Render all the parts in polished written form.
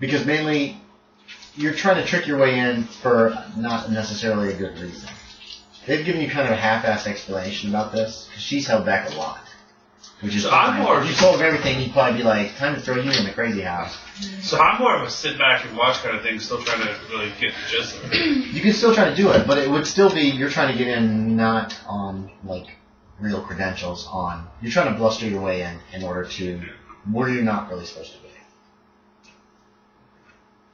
Because mainly, you're trying to trick your way in for not necessarily a good reason. They've given you kind of a half-assed explanation about this, because she's held back a lot. Which is fine. If you told him everything, he'd probably be like, time to throw you in the crazy house. So I'm more of a sit back and watch kind of thing, still trying to really get the gist of it. You can still try to do it, but it would still be, you're trying to get in not on, like, real credentials on, you're trying to bluster your way in order to, where you're not really supposed to be.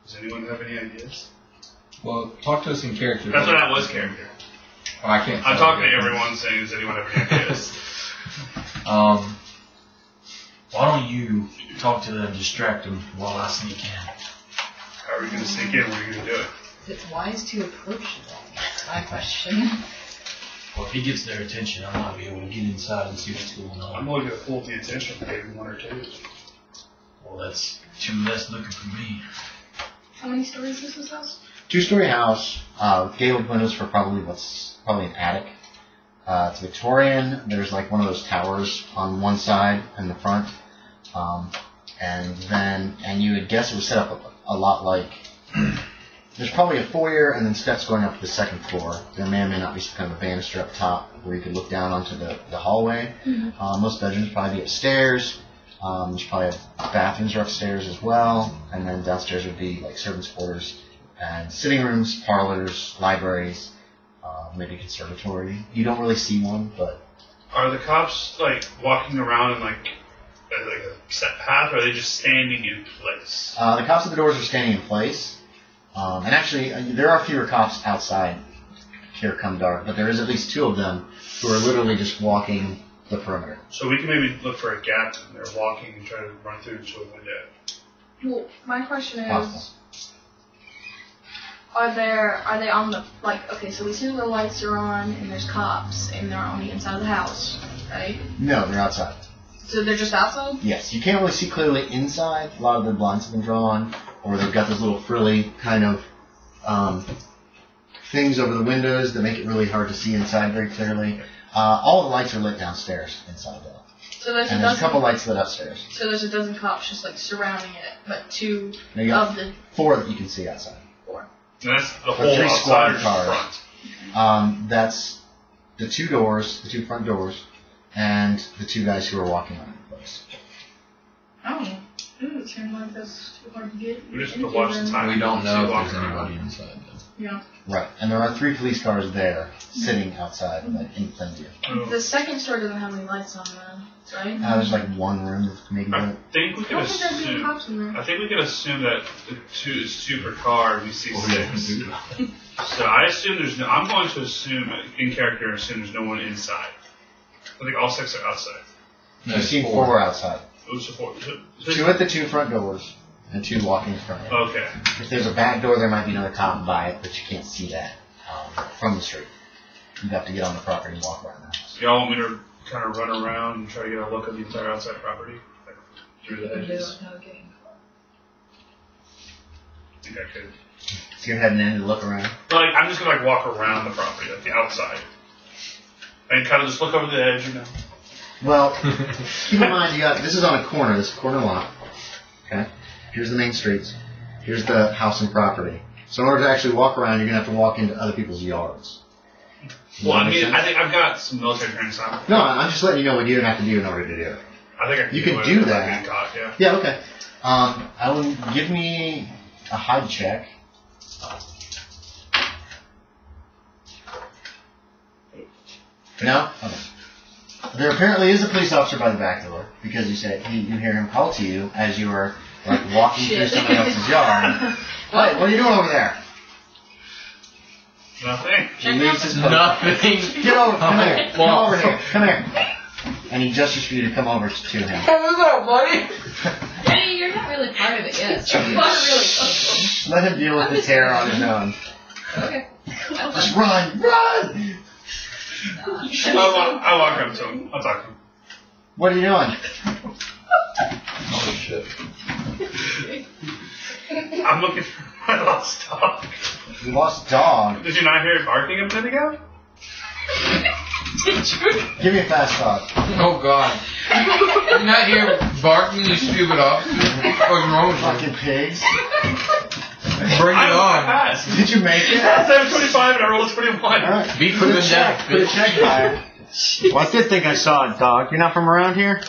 Does anyone have any ideas? Well, talk to us in character. That's what that was character. Oh, I can't. I'm talking to everyone saying, does anyone have any ideas? Why don't you talk to them, distract them while I sneak in? How are we going to sneak in? What are you going to do? Is it wise to approach them? That's my question. Well, if he gets their attention, I might be able to get inside and see what's going on. I'm only going to pull the attention of maybe one or two. Well, that's two less looking for me. How many stories is this house? 2-story house, gabled windows for probably an attic. It's Victorian. There's like one of those towers on one side in the front. And you would guess it was set up a lot like, there's probably a foyer and then steps going up to the second floor. There may or may not be some kind of a banister up top where you could look down onto the hallway. Mm-hmm. Most bedrooms probably be upstairs. There's probably bathrooms are upstairs as well. And then downstairs would be like servants' quarters and sitting rooms, parlors, libraries, maybe a conservatory. You don't really see one, but... Are the cops, like, walking around in, like a set path, or are they just standing in place? The cops at the doors are standing in place. And actually, there are fewer cops outside here come dark, but there is at least 2 of them who are literally just walking the perimeter. So we can maybe look for a gap and they're walking and try to run through to a window. Well, my question is, Possible. are they on the, like, okay, so we see the lights are on and there's cops and they're on the inside of the house, right? No, they're outside. So they're just outside? Yes, you can't really see clearly inside. A lot of the blinds have been drawn, or they've got those little frilly kind of things over the windows that make it really hard to see inside very clearly. All the lights are lit downstairs inside though. So there's And there's a couple lights lit upstairs. So there's a dozen cops just like surrounding it, but 2 Now you got of the 4 that you can see outside. 4. And that's the Or whole 3 outside squad or cars. front? That's the 2 doors, the 2 front doors, and the 2 guys who are walking around the place. Oh, it seems like that's too hard to get. We just have to watch the time. We don't know if Walk there's around. anybody inside, though. Yeah. Right, and there are 3 police cars there, sitting outside, like, in plain view. The second story doesn't have any lights on them, right? There's like 1 room that's maybe I lit. think we I could don't think there'd be any assume. cops in there. I think we could assume that the 2 is 2 per car. We see 6. Yeah. So I assume there's no. I'm going to assume in character assume there's no one inside. I think all 6 are outside. I've seen 4 outside. Oh, support. 2 at the 2 front doors, and 2 walking in front of it. Okay. If there's a back door, there might be another cop by it, but you can't see that from the street. You'd have to get on the property and walk around the house. Y'all want me to kind of run around and try to get a look at the entire outside property? Like, through the hedges? Okay. I think I could. So you're heading in to look around? But like, I'm just going to like walk around the property, like the outside. And kind of just look over the edge, you know. Well, keep in mind, this is on a corner, this corner lot. Okay? Here's the main streets. Here's the house and property. So in order to actually walk around, you're going to have to walk into other people's yards. Does Well, that I make mean, sense? I think I've got some military training, so No, I'm just letting you know what you don't have to do in order to do it. I think I can You can it do without that. getting caught, yeah. Yeah, okay. I will give me a hide check. No? Okay. There apparently is a police officer by the back door because you said you hear him call to you as you are like walking through somebody else's yard. Hey, what are you doing over there? Nothing. He leaves his post. Nothing. Get over, come here, come over here, come here. And he gestures for you to come over to him. What's up, buddy? Hey, you're not really part of it yet. You're not really close. Let him deal with the terror on his own. Okay. Just run, run! I'll walk up to him. I'll talk to him. What are you doing? Oh, shit. I'm looking for my lost dog. You lost a dog. Did you not hear it barking a minute ago? Did you? Give me a fast talk. Oh, God. You're not here barking, you stupid officer. What's wrong with you? Fucking pigs. Bring it on. Did you make it? Yes, I have 25 and I rolled a 21. Alright. Beat Put a them check. down. Put a check by it. Well, I did think I saw it, dog. You're not from around here?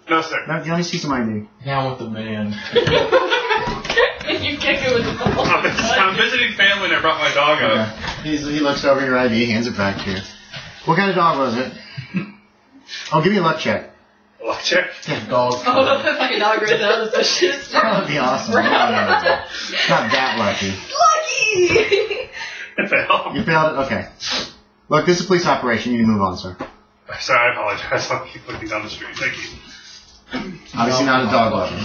No, sir. No, let me see some ID. Down with the man. You kick it with the ball. I'm visiting family and I brought my dog up. Okay. He looks over your ID, hands it back to you. What kind of dog was it? Oh, give me a luck check. Luck check. Yeah, dog. Oh, that's like a dog right now. That's so shit. That would be awesome. No. Not that lucky. Lucky! I failed. You failed it? Okay. Look, this is a police operation. You need to move on, sir. Sorry, I apologize. I'll keep looking down the street. Thank you. Obviously not a dog lover.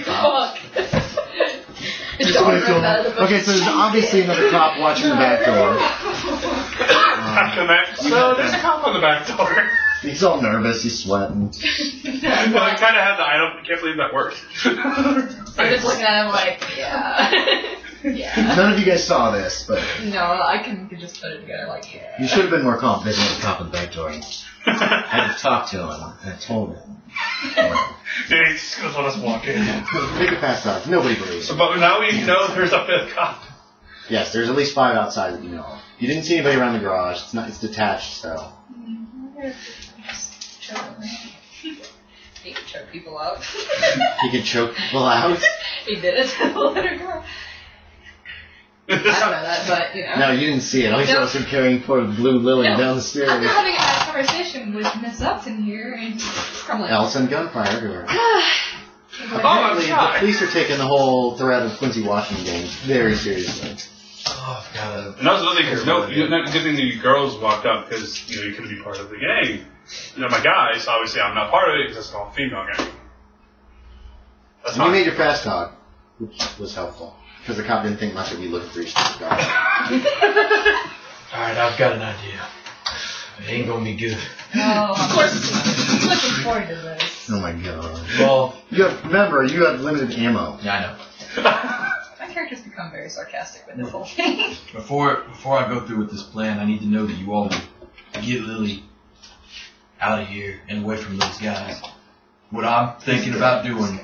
Fuck. Just wanna feel- Okay, so there's obviously another cop watching the back door. So there's a cop on the back door. He's all nervous. He's sweating. Well, I kind of had the I can't believe that worked. I'm just looking at him like, yeah. Yeah. None of you guys saw this, but No, I can just put it together like, yeah. you should have been more confident with the cop on the back door. I had to talk to him, and I told him. Yeah, he's just gonna let us walk in. Make it past that. Nobody believes So, it. but now we know there's a fifth cop. Yes, there's at least 5 outside that you know of. You didn't see anybody around the garage. It's detached, so. He can choke people out. He can choke people out. He did it to the little girl. I don't know that, but, you know. No, you didn't see it. All you saw was him carrying poor Blue Lily No. down the stairs. After having a nice conversation with Miss Upton here, and probably. Elton, gunfire everywhere. I'm Apparently, the shy. police are taking the whole threat of Quincy Washington game very seriously. Oh, I've got to. And that was another thing, because not good thing that you girls walked up, because, you couldn't be part of the gang. My guys, obviously I'm not part of it, because it's all female gang. That's And you fine. made your fast talk, which was helpful. Because the cop didn't think much of you looking for your stupid guy. Alright, I've got an idea. It ain't gonna be good. Oh, of course it's not. I'm looking forward to this. Oh my god. Well, Remember, you have limited ammo. yeah, I know. My character's become very sarcastic with this whole thing. Before I go through with this plan, I need to know that you all get Lily out of here and away from those guys. What I'm thinking about doing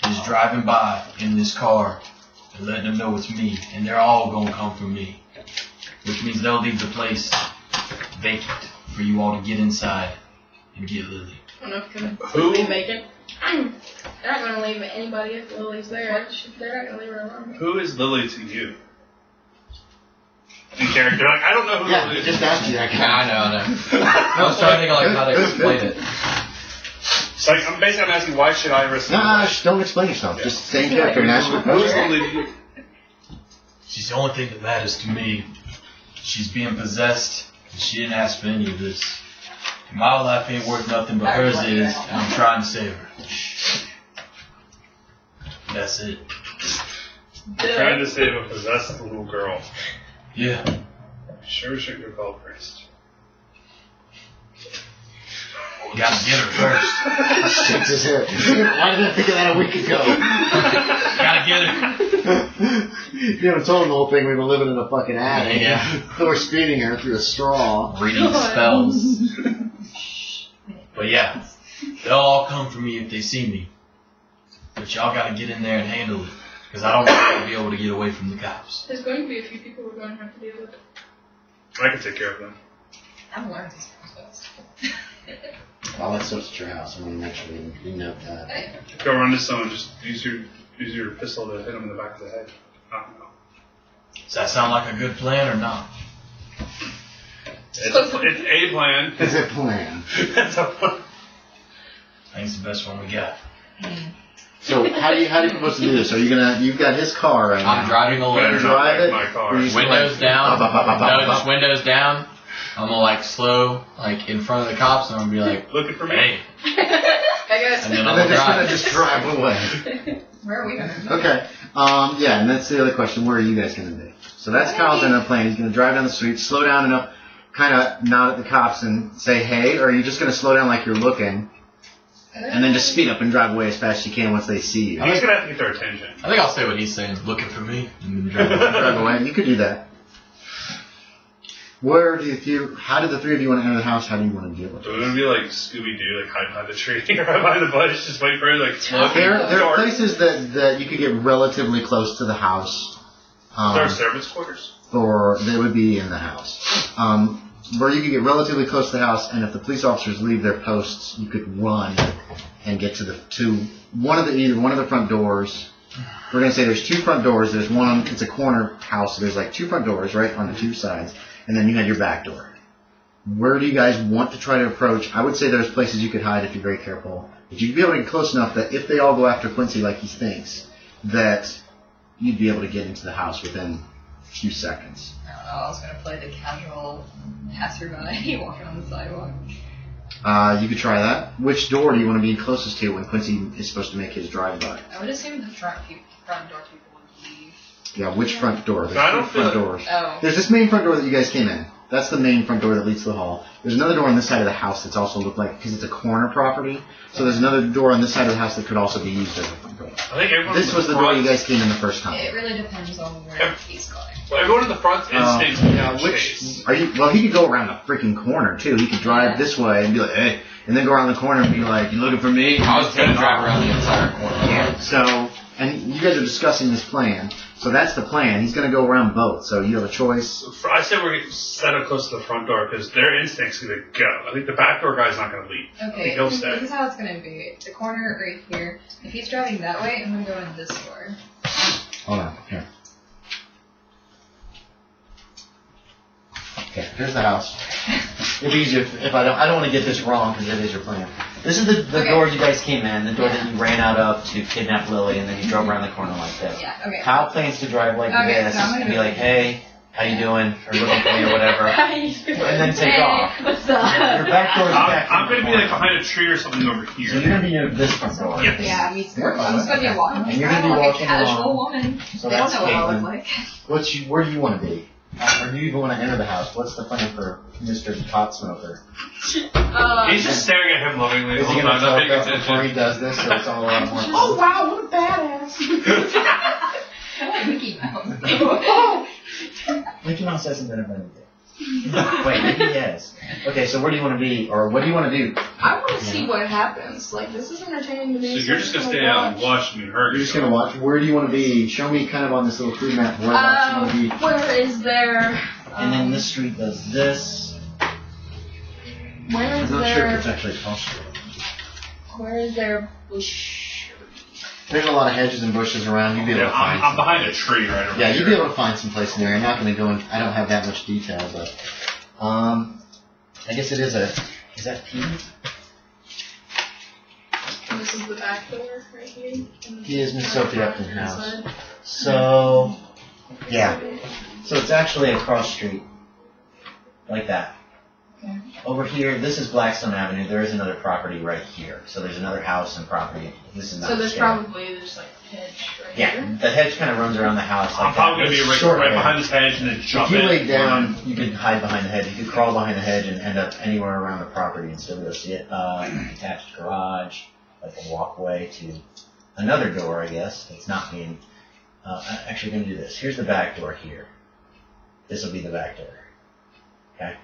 is driving by in this car and letting them know it's me, and they're all gonna come for me. Which means they'll leave the place vacant for you all to get inside and get Lily. I don't know if it could Who? be vacant. They're not going to leave anybody if Lily's there. They're not going to leave her alone. Who is Lily to you? In character, like, I don't know who Yeah, Lily is. just ask you that Yeah, guy. I know. I was trying to think of like how they explain it. So I'm basically asking, why should I risk Don't explain yourself. Just stay in character and ask your Who is question. Lily to you? She's the only thing that matters to me. She's being possessed, and she didn't ask for any of this. My life ain't worth nothing, but hers is, and I'm trying to save her. That's it. Trying to save a possessed little girl. Yeah. Sure shouldn't have called first. Gotta get her first. Shakes his head. Why didn't I think of that a week ago? Gotta get her. You haven't told him the whole thing. We've been living in a fucking attic. Yeah. We're speeding her through a straw. Reading spells. But yeah, they'll all come for me if they see me. But y'all gotta get in there and handle it. Because I don't want to be able to get away from the cops. There's going to be a few people we're going to have to deal with. I can take care of them. I've learned these spells. All that stuff's at your house. I want to make sure you know that. Go run to someone, just use your pistol to hit them in the back of the head. I don't know. Does that sound like a good plan or not? It's a plan. It's a plan. It's a plan. I think it's the best one we got. So how do you propose to do this? Are you gonna? You've got his car right now. I'm driving Better alone. not drive wreck it? my car. Or you- Windows down. No, just Just windows down. I'm gonna like slow, like in front of the cops, and I'm gonna be like, Looking for me? hey. I guess. And then And I'm then gonna just drive. gonna just drive away. Where are we going to go? Okay. Yeah, and that's the other question. Where are you guys gonna be? So that's Kyle's end up playing. He's gonna drive down the street, slow down enough, kind of nod at the cops and say hey, or are you just gonna slow down like you're looking, and then just speed up and drive away as fast as you can once they see you? He's gonna have to get their attention. I think I'll say what he's saying. Looking for me? And then drive away. Drive away. You could do that. How do the three of you want to enter the house? How do you want to deal with it? We're going to be like Scooby-Doo, like hide behind the tree, or hide behind the bush, just wait for it, like, smoke. There are places that you could get relatively close to the house. There are servants' quarters? They would be in the house. Where you could get relatively close to the house, and if the police officers leave their posts, you could run and get to one of the front doors. We're going to say there's two front doors. There's one, it's a corner house, so there's like two front doors, right, on the two sides. And then you had your back door. Where do you guys want to try to approach? I would say there's places you could hide if you're very careful. But you'd be able to get close enough that if they all go after Quincy like he thinks, that you'd be able to get into the house within a few seconds. I don't know, I was going to play the casual passerby walking on the sidewalk. You could try that. Which door do you want to be closest to when Quincy is supposed to make his drive-by? I would assume the front door people would leave. Yeah, which front door? There's I don't two front feel doors. Oh. There's this main front door that you guys came in. That's the main front door that leads to the hall. There's another door on this side of the house that's also looked like, because it's a corner property, so there's another door on this side of the house that could also be used as a front door. I think everyone This was the door you guys came in the first time. It really depends on where he's going. Well, everyone in the front instincts Well, he could go around the freaking corner, too. He could drive this way and be like, hey, and then go around the corner and be like, you looking for me? I was going to drive around the entire corner. Yeah, so, and you guys are discussing this plan. So that's the plan. He's going to go around both, so you have a choice. I said we're getting set up close to the front door because their instincts are going to go. I think the back door guy's not going to leave. Okay, he'll this stay. is how it's going to be. The corner right here. If he's driving that way, I'm going to go in this door. Hold on, here. Okay, here's the house. It'd be easier if I don't want to get this wrong because it is your plan. This is the door you guys came in, the door that you ran out of to kidnap Lily, and then you drove around the corner like this. Yeah, okay. Kyle plans to drive like this so I'm gonna and be like, hey, how you doing? Or looking for me or whatever. And then take off. What's up? Your back door's back. I'm going to be like behind a tree or something over here. So you're going to be near this front door. Yes. Yeah, me too. I'm just going to be walking. And you're going to be like walking a casual along. woman. So They don't that's know what I look Katelyn. like. Where do you want to be? Or do you even want to enter the house? What's the plan for Mr. Pot Smoker? He's just staring at him lovingly. Is he Hold going on, to not talk paying up before he attention. does this, so it's all a lot more fun? Oh wow, what a badass! Mickey Mouse. Mickey Mouse hasn't been invented yet. Wait, maybe he has. Okay, so where do you want to be, or what do you want to do? I want to see what happens. Like, this is entertaining to me. So you're just going to stay out and watch me hurt. You're just going to watch. Where do you want to be? Show me kind of on this little food map whereabouts you want to be. Where is there? And then this street does this. Where is I'm not sure if there? it's actually across the street. Where is there bush? There's a lot of hedges and bushes around. You'd be able to find. I'm behind a tree right over Yeah, here. you'd be able to find some place in there. I'm not going to go in. I don't have that much detail, but I guess it is a. Is that P? And this is the back door right here. He is Miss Sophie Upton house. So yeah, so it's actually across street, like that. Okay. Over here, this is Blackstone Avenue. There is another property right here. So there's another house and property. This is not. So there's scary. probably just like a hedge right Yeah, here. the hedge kind of runs around the house. I'm Like probably that. going to be It's right, short right hedge. behind this hedge and then jump If you in. laid down, you could hide behind the hedge. You could crawl behind the hedge and end up anywhere around the property and still be able to see it. Attached garage, like a walkway to another door, I guess. It's not being. I'm actually going to do this. Here's the back door here. This will be the back door. Okay?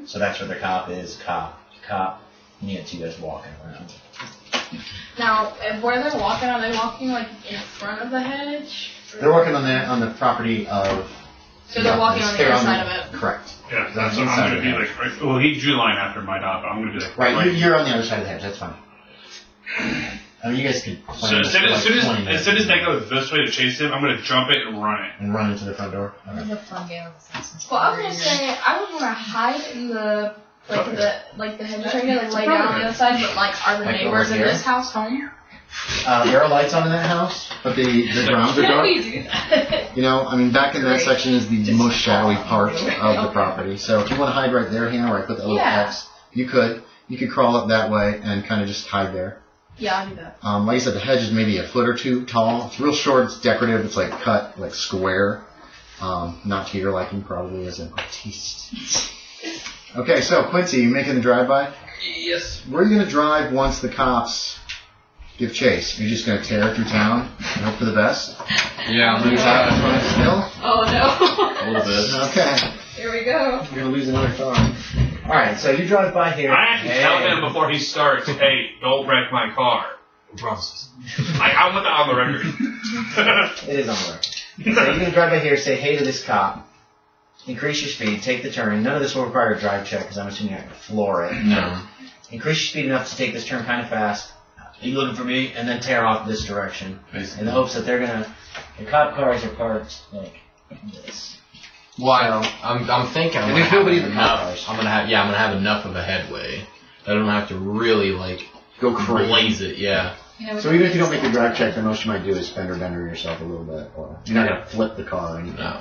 So that's where the cop is. Cop. And you have two guys walking around. Now, where they're walking, are they walking like in front of the hedge? They're working on the property of. So they're walking on the They're inside of it. Correct. Yeah, that's what I'm going to be like. Right, well, he drew the line after my dot, but I'm going to be like. Right, you're on the other side of the hedge. That's fine. I mean, you guys could. So as soon as they go this way to chase him, I'm going to jump it and run it. And run into the front door. This is a fun game of Assassin's Creed. Well, I was gonna say I would want to hide in the the hedges right here, like lay down on the other side. But like, are the Like neighbors over in here? this house home? There are lights on in that house, but the grounds are Can dark. we do that? You know, I mean, back in that Great. section is the most shadowy part of the Okay. property. So if you want to hide right there, Hannah, where I put the little Yeah. X, you could. You could crawl up that way and kind of just hide there. Yeah, I'll do that. Like I said, the hedge is maybe a foot or two tall. It's real short. It's decorative. It's like cut, like square. Not to your liking, probably as an artiste. Okay, so Quincy, you making the drive-by? Yes. Where are you going to drive once the cops give chase? You're just going to tear through town and hope for the best? Yeah, I'm Lose out gonna in front of the hill? Oh no. A little bit. Okay. Here we go. You're gonna lose another car. All right, so you drive by here. I have to tell him before he starts, hey, don't wreck my car. Promises. I want that on the record. It is on the record. So you can drive by here, say hey to this cop, increase your speed, take the turn. None of this will require a drive check because I'm assuming I can floor it. No. Increase your speed enough to take this turn kind of fast. Are you looking for me? And then tear off this direction. Basically. In the hopes that they're gonna. The cop cars are parked like this. Well, I'm thinking I'm And gonna there's have nobody in the enough. cars. I'm gonna have enough of a headway that I don't have to really like Go crazy. blaze it. Yeah. So even if you don't make the drive check, the most you might do is fender bender yourself a little bit. Or you're not gonna flip the car or anything. No.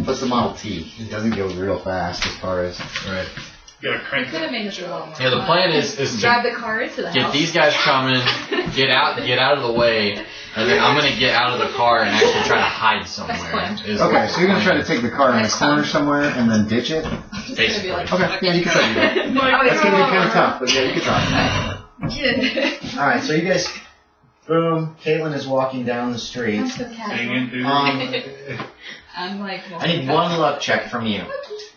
Plus the Model T, it doesn't go real fast as far as. Right. You gotta crank Could have it. made this a little more Yeah. The fun. plan is drive to the car into the get house. these guys coming, get out of the way, and then I'm gonna get out of the car and actually try to hide somewhere. fine. Okay, so you're gonna try to take the car in a corner somewhere and then ditch it. It's gonna be like, Okay, yeah, you can try to do that. That's gonna be kind of tough, but yeah, you can try. All right, so you guys, boom. Caitlin is walking down the street. I'm so Hanging, casual. dude. I'm like, I need one luck check from you.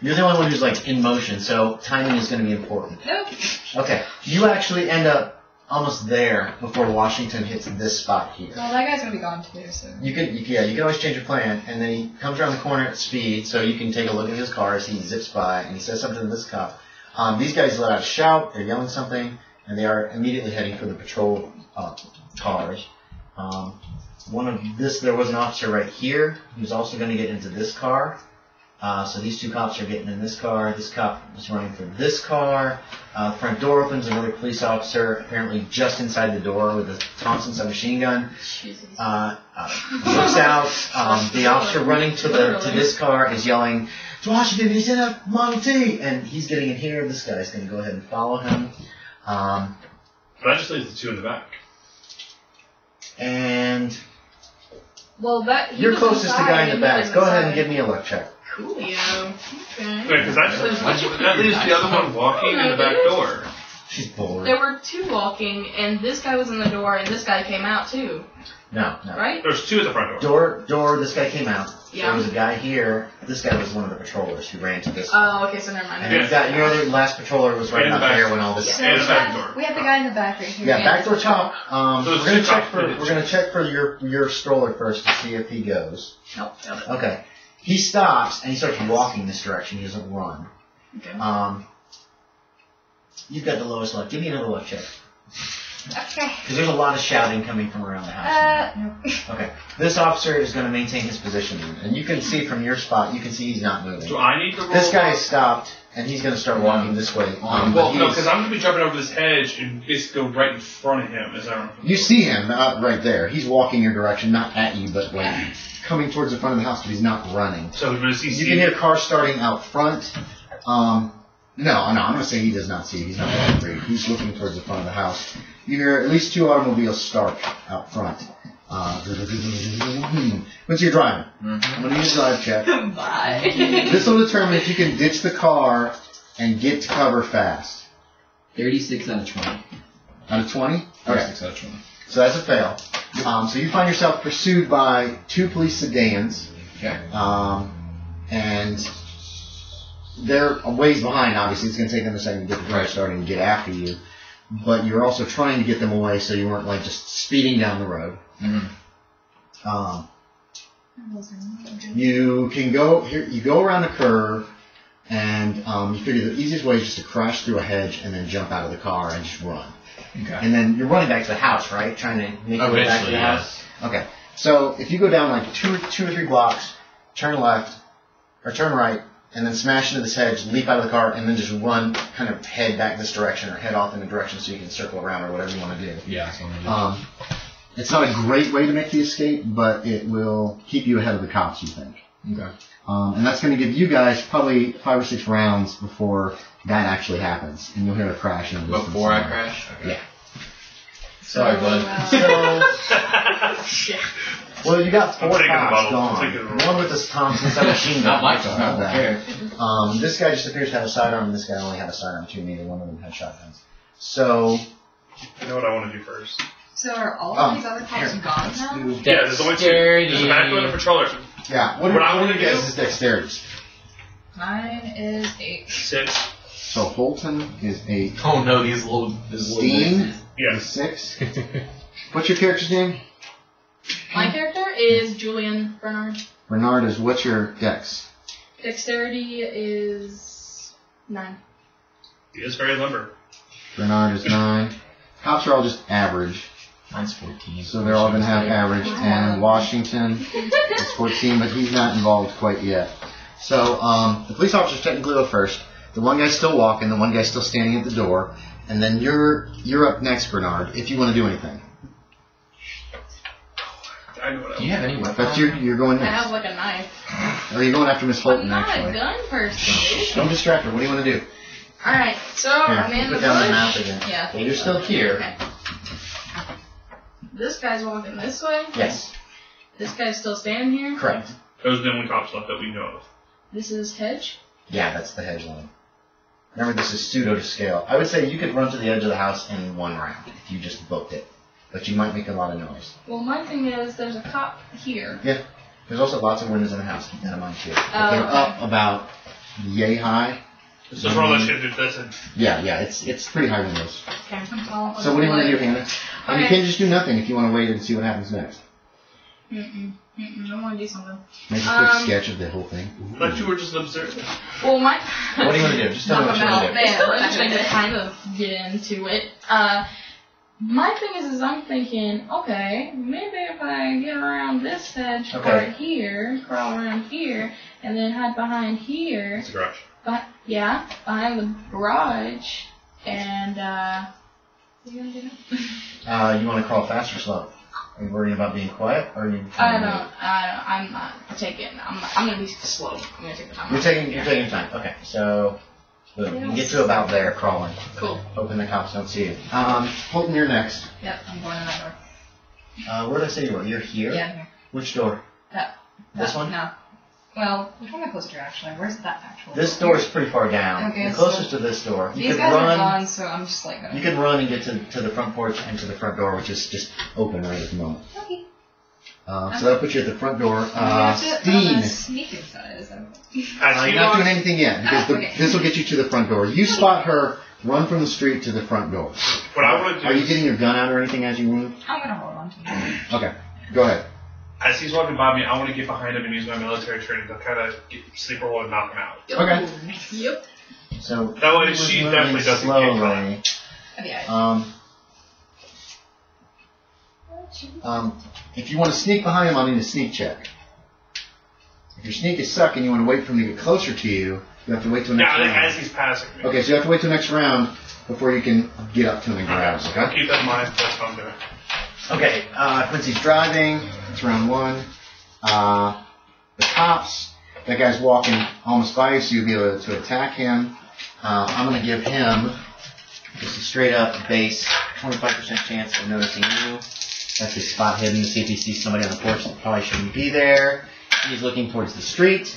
You're the only one who's like in motion, so timing is going to be important. nope. Okay, you actually end up almost there before Washington hits this spot here. Well, that guy's gonna be gone too, so. You can always change your plan, and then he comes around the corner at speed, so you can take a look at his car as he zips by, and he says something to this cop. These guys let out a shout, they're yelling something, and they are immediately heading for the patrol cars. There was an officer right here who's also going to get into this car. So these two cops are getting in this car. This cop is running for this car. Front door opens. Another police officer, apparently just inside the door with a Thompson submachine gun, Jesus. looks out. The officer running to this car is yelling, "It's Washington! He's in a Model T!" And he's getting in here. This guy's going to go ahead and follow him. But that just leaves the two in the back. And Well, that he you're was closest to the guy in the inside, back. he was Go ahead and inside. give me a luck check. Coolio. Okay. Wait, because that leaves the other one walking in the back door. She's bored. There were two walking, and this guy was in the door, and this guy came out too, No. right? There's two at the front door. Door, this guy came out. Yeah. There was a guy here. This guy was one of the patrollers who ran to this. Oh, okay, so never mind. And the last patroller was right In the out back. there when all this. Yeah, in the back door. We have the guy in the back right here. Yeah, back door top. Those We're gonna two check cops for did it. your stroller first to see if he goes. Nope. Okay. He stops and he starts walking this direction. He doesn't run. Okay. You've got the lowest luck. Give me another luck check. Okay. Because there's a lot of shouting coming from around the house. Nope. Okay. This officer is going to maintain his position. And you can see from your spot, you can see he's not moving. Do I need to roll? This guy is stopped, and he's going to start walking this way. Well, no, because I'm going to be jumping over this hedge and basically go right in front of him. Is that right? You see him right there. He's walking your direction, not at you, but like coming towards the front of the house, but he's not running. So does he You see? can hear cars starting out front. No, I'm going to say he does not see you. He's not looking for you. He's looking towards the front of the house. You hear at least two automobiles start out front. What's your driving? I'm going to use a drive check. Bye. This will determine if you can ditch the car and get to cover fast. 36 out of 20. Out of 20? Okay. 36 out of 20. So that's a fail. So you find yourself pursued by two police sedans. Okay. And they're a ways behind, obviously. It's going to take them a second to get the car started and get after you. But you're also trying to get them away so you weren't like just speeding down the road. You can go here. You go around a curve, and you figure the easiest way is just to crash through a hedge and then jump out of the car and just run. Okay. And then you're running back to the house, right? Trying to make your way back to the house. Okay. So if you go down like two or three blocks, turn left or turn right, and then smash into this hedge, leap out of the car, and then just run, kind of head back this direction or head off in a direction so you can circle around or whatever you want to do. Yeah, that's what I'm going to do. It's not a great way to make the escape, but it will keep you ahead of the cops, you think. Okay. And that's going to give you guys probably 5 or 6 rounds before that actually happens, and you'll hear a crash in the distance. Before I crash? Okay. Yeah. Sorry, bud. Well, you got 4 I'm taking the cops bottle. I'm gone. taking the One with this Thompson submachine gun. Not my car. Not I bad. This guy just appears to have a sidearm, and this guy only had a sidearm too. Neither one of them had shotguns. So, You know what I want to do first? So are all of these other cops gone now? Yeah, there's only two. There's a back door and a patroller. Yeah. What are you guys' dexterities? Mine is 8. 6. So Holten is 8. Oh no, these little Steen Yeah. is 6. What's your character's name? My character is Julian Barnard. Barnard is, what's your dex? Dexterity is 9. He is very limber. Barnard is 9. Cops are all just average. Mine's 14. So they're all going to have average. And Washington is 14, but he's not involved quite yet. So the police officers technically go first. The one guy's still walking. The one guy's still standing at the door. And then you're up next, Barnard, if you want to do anything. I know what Do you have any weapons? But you're going I next. have like a knife. Or are you going after Miss Holten, I'm not actually? a gun person. Don't distract her. What do you want to do? Alright, so Here, I'm in the put down the bush. map again. Yeah. Okay, you're still here. Okay. This guy's walking this way. Yes, This guy's still standing here. correct. Those are the only cops left that we know of. This is hedge. Yeah, that's the hedge line. Remember, this is pseudo to scale. I would say you could run to the edge of the house in 1 round if you just booked it. But you might make a lot of noise. Well, my thing is, there's a cop here. There's also lots of windows in the house. Keep that in mind, too. But Oh, they're okay. up about yay high. So for all that shit, dude, that's it. Yeah, it's pretty high windows. Okay. So what do you want to do, Hannah? And you Okay. can't just do nothing if you want to wait and see what happens next. I want to do something. Make a quick sketch of the whole thing. I thought you were just an observer. Well, my... What do you want to do? Just tell me what you want to do. Man, I'm actually going to kind of get into it. My thing is I'm thinking, okay, maybe if I get around this hedge part here, crawl around here, and then hide behind here, It's a garage. behind the garage, and, what are you going to do now? You want to crawl fast or slow? Are you worrying about being quiet, or are you? I'm not taking, I'm going to be slow. I'm going to take the time. You're taking time. Okay, so boom, you can get to about there crawling. Cool. Hoping the cops don't see you. Holten, you're next. Yep, I'm going in that door. Where did I say you were? You're here? Yeah, I'm here. Which door? This one? No. Well, which one am I closer to actually? Where's that actual This door is pretty far down. Okay, You're so closest to this door. You These could guys are run. gone, so I'm just like... You could run and get to the front porch and to the front door, which is just open right at the moment. Okay. So that'll put you at the front door. Steen. Steen. Sneaking side, is that You're not doing anything yet because okay. this will get you to the front door. You spot her. Run from the street to the front door. What I want to do Are you getting your gun out or anything as you move? I'm gonna hold on to it. Okay, go ahead. as he's walking by me, I want to get behind him and use my military training to kind of sleeper hold and knock him out. Okay. Yep. So That way he was she moving definitely doesn't get slowly. Okay. If you want to sneak behind him, I'll need a sneak check. If your sneak is suck and you want to wait for him to get closer to you, you have to wait till next Yeah, round. as he's passing me. Okay, so you have to wait till next round before you can get up to him and grab him. I'll Okay. keep that in mind. That's what I'm doing. Okay. Quincy's driving. It's round one. The cops. That guy's walking almost by you, so you'll be able to attack him. I'm going to give him just a straight up base 25% chance of noticing you. That's his spot hidden to see if he sees somebody on the porch that probably shouldn't be there. He's looking towards the street.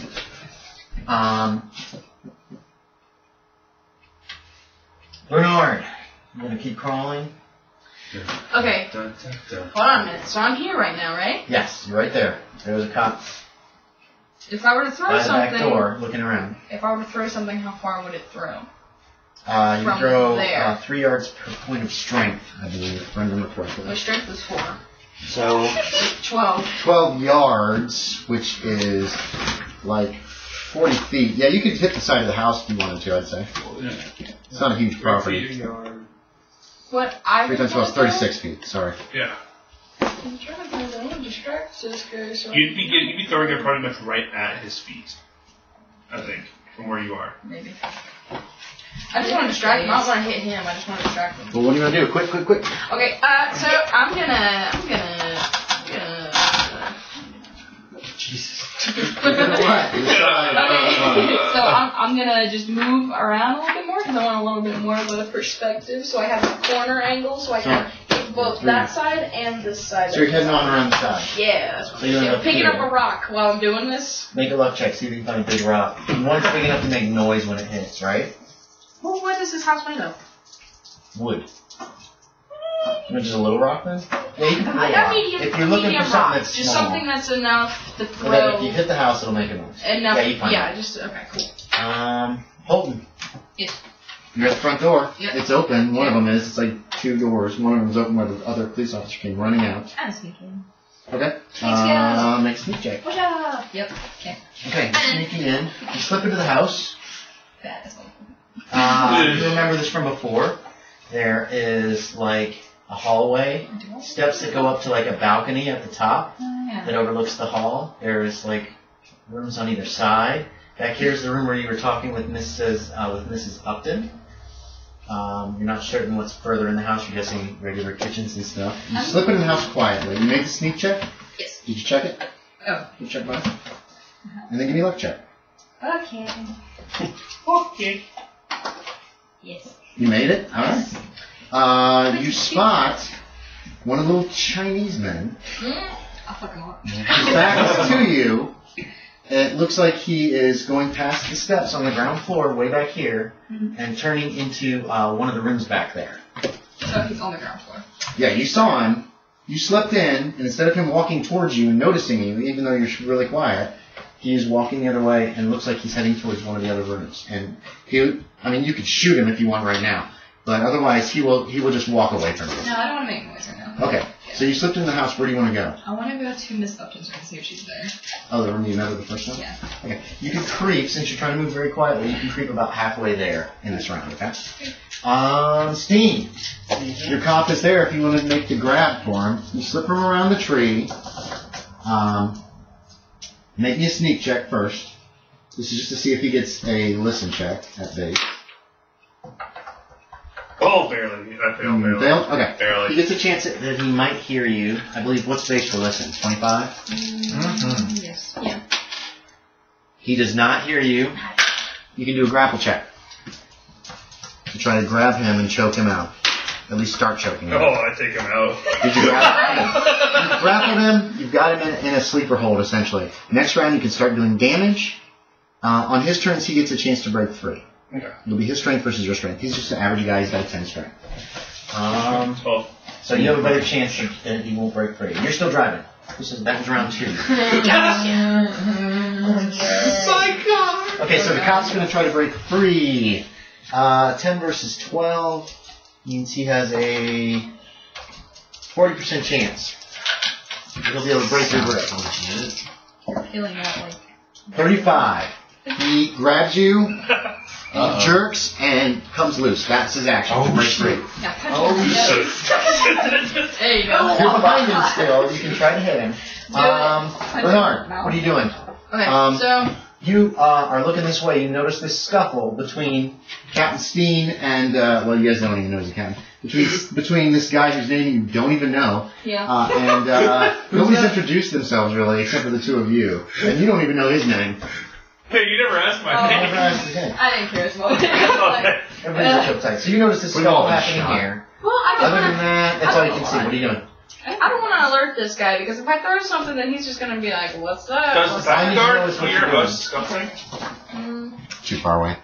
Barnard, I'm going to keep crawling. Okay. Hold on a minute. So I'm here right now, right? Yes, you're right there. There's a cop If I were to throw by the something, back door looking around. if I were to throw something, how far would it throw? You From throw there. 3 yards per point of strength, I believe, if I remember correctly. My strength is 4. So 12. 12 yards, which is like 40 feet. Yeah, you could hit the side of the house if you wanted to, I'd say. It's not a huge property. What I 3 times 12 is 36 feet, sorry. Yeah. I'm trying to find out. Distract this guy. So You'd be throwing it pretty much right at his feet. I think, from where you are. maybe. I just want to distract him. I don't want to hit him. I just want to distract him. Well, what are you going to do? Quick, quick, quick. Okay. So I'm gonna. Jesus. Okay. So I'm gonna just move around a little bit more because I want a little bit more of a perspective. So I have a corner angle, so I can hit both that side and this side. So you're heading on around the side. Yeah, that's what So I'm you end doing. up Picking here. up a rock while I'm doing this. Make a luck check, see if you can find a big rock. One's big enough to make noise when it hits, right? Well, what is this house made of? Wood. You want just a little rock then? Yeah, you can put a I little got rock. medium, If you're looking medium for something rock, that's just small, something that's enough to so that throw. if you hit the house, it'll make a noise. Enough. Yeah, you find Yeah, it. just okay, cool. Holten. Yes. You're at the front door. Yep. It's open. One of them is. It's like 2 doors. One of them is open where the other police officer came running out. I'm sneaking. Okay. Sneak Make a sneak check. Watch out! Yep. Okay. Okay, you're sneaking in. You slip into the house. That is awful. You remember this from before. There is like a hallway, steps that go up to like a balcony at the top Yeah. that overlooks the hall. There's like rooms on either side. Back here's the room where you were talking with Mrs. Upton. You're not certain what's further in the house. You're guessing regular kitchens and stuff. You slip into the house quietly. You make the sneak check. Yes. Did you check it? Oh. You check mine. And then give me a luck check. Okay. Okay. Yes. You made it? Alright. You spot one of the little Chinese men. I'll fucking walk. His back is to you. It looks like he is going past the steps on the ground floor way back here and turning into one of the rooms back there. So he's on the ground floor. Yeah, you saw him. You slipped in, and instead of him walking towards you and noticing you, even though you're really quiet, he is walking the other way and looks like he's heading towards one of the other rooms. And you could shoot him if you want right now, but otherwise he will just walk away from you. No, I don't want to make noise right now. Okay, so you slipped in the house. Where do you want to go? I want to go to Miss Upton's and see if she's there. Oh, the room you met her the first time? Yeah. Okay, you can creep, since you're trying to move very quietly, you can creep about halfway there in this round, okay? Steen, your cop is there if you want to make the grab for him. You slip him around the tree. Make me a sneak check first. This is just to see if he gets a listen check at base. Oh, barely. I failed barely. Failed? Okay. Barely. He gets a chance that he might hear you. I believe, what's base for listen? 25? Yes. Yeah. He does not hear you. You can do a grapple check to try to grab him and choke him out. At least start choking him. Oh, I take him out. Did you grapple him? You've grappled him. You've got him in a sleeper hold, essentially. Next round, you can start doing damage. On his turns, he gets a chance to break free. Okay. It'll be his strength versus your strength. He's just an average guy. He's got a 10 strength. 12. So you have a better chance that he won't break free. You're still driving. That was round 2. Okay, so the cop's going to try to break free. 10 versus 12 means he has a 40% chance. He'll be able to break through grip. You're feeling that like. 35. He grabs you, jerks, and comes loose. That's his action to break free. Yeah, punch him. There you go. You're behind him still. You can try to hit him. Bernard, what are you doing? Okay, so You are looking this way. You notice this scuffle between Captain Steen and, well, you guys don't even know he's a captain. Between this guy whose name you don't even know. yeah. And nobody's introduced themselves, really, except for the two of you. And you don't even know his name. Hey, you never asked my I name. never asked his name. I didn't care as well. Okay. Everybody's so tight. So you notice this We've all scuffle been happening shot. here. Well, I don't Other than want that, that's all you can see. What are you doing? I don't want to alert this guy because if I throw something, then he's just gonna be like, "What's up?" Does the What's up? Vanguard what hear you're doing. us scuffling? Too far away.